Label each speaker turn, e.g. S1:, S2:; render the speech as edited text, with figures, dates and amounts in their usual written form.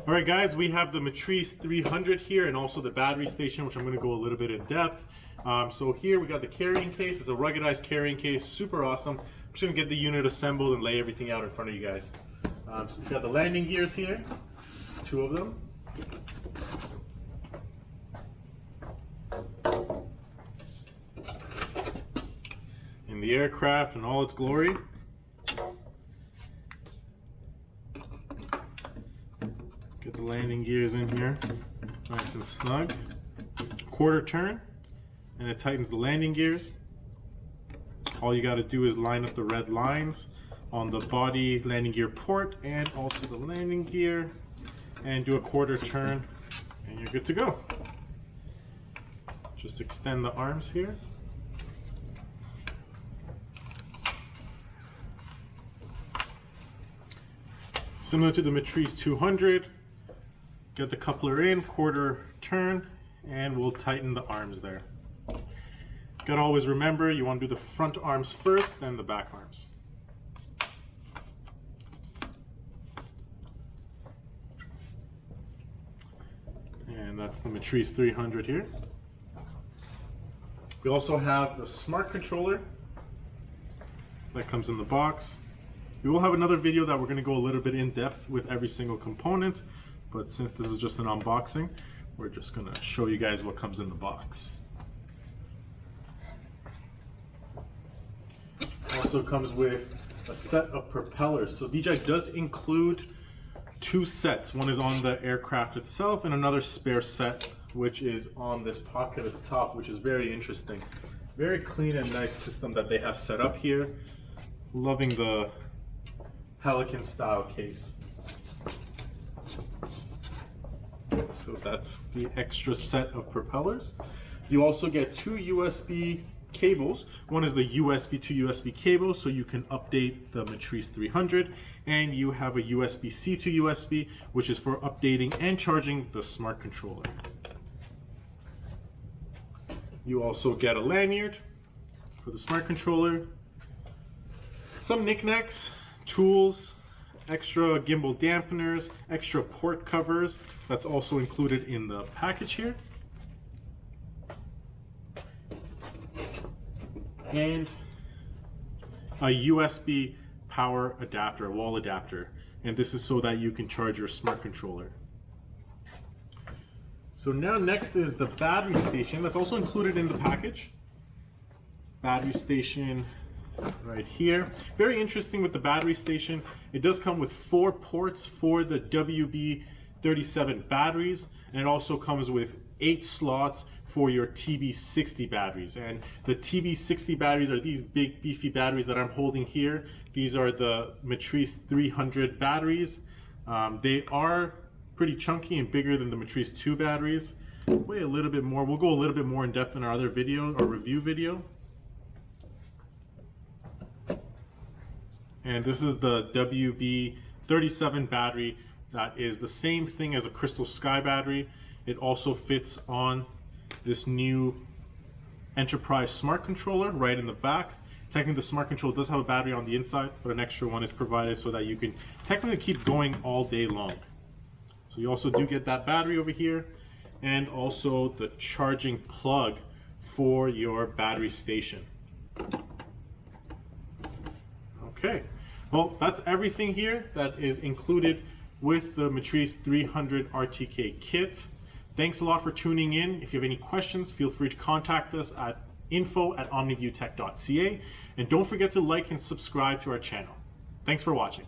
S1: All right, guys, we have the Matrice 300 here and also the battery station, which I'm going to go a little bit in depth. So here we got the carrying case. It's a ruggedized carrying case, super awesome. I'm just going to get the unit assembled and lay everything out in front of you guys. So we've got the landing gears here, 2 of them. In the aircraft in all its glory. Get the landing gears in here, nice and snug. Quarter turn, and it tightens the landing gears. All you got to do is line up the red lines on the body landing gear port and also the landing gear, and do a quarter turn, and you're good to go. Just extend the arms here. Similar to the Matrice 200, get the coupler in, quarter turn, and we'll tighten the arms there. Gotta always remember, you want to do the front arms first, then the back arms. And that's the Matrice 300 here. We also have the smart controller that comes in the box. We will have another video that we're going to go a little bit in depth with every single component, but since this is just an unboxing, we're just going to show you guys what comes in the box. Also comes with a set of propellers. So DJI does include 2 sets. One is on the aircraft itself and another spare set, which is on this pocket at the top, which is very interesting. Very clean and nice system that they have set up here. Loving the Pelican style case. So that's the extra set of propellers. You also get 2 USB cables. One is the USB to USB cable, so you can update the Matrice 300, and you have a USB-C to USB, which is for updating and charging the smart controller. You also get a lanyard for the smart controller, some knickknacks, tools, extra gimbal dampeners, extra port covers. That's also included in the package here. And a USB power adapter, a wall adapter. And this is so that you can charge your smart controller. So now next is the battery station. That's also included in the package. Battery station right here. Very interesting with the battery station. It does come with 4 ports for the WB37 batteries, and it also comes with 8 slots for your TB60 batteries. And the TB60 batteries are these big beefy batteries that I'm holding here. These are the Matrice 300 batteries. They are pretty chunky and bigger than the Matrice 2 batteries. Weigh a little bit more. We'll go a little bit more in depth in our other video, or review video. And this is the WB37 battery. That is the same thing as a Crystal Sky battery. It also fits on this new Enterprise smart controller right in the back. Technically the smart controller does have a battery on the inside, but an extra one is provided so that you can technically keep going all day long. So you also do get that battery over here, and also the charging plug for your battery station. Okay, well, that's everything here that is included with the Matrice 300 RTK kit. Thanks a lot for tuning in. If you have any questions, feel free to contact us at info@omniviewtech.ca, and don't forget to like and subscribe to our channel. Thanks for watching.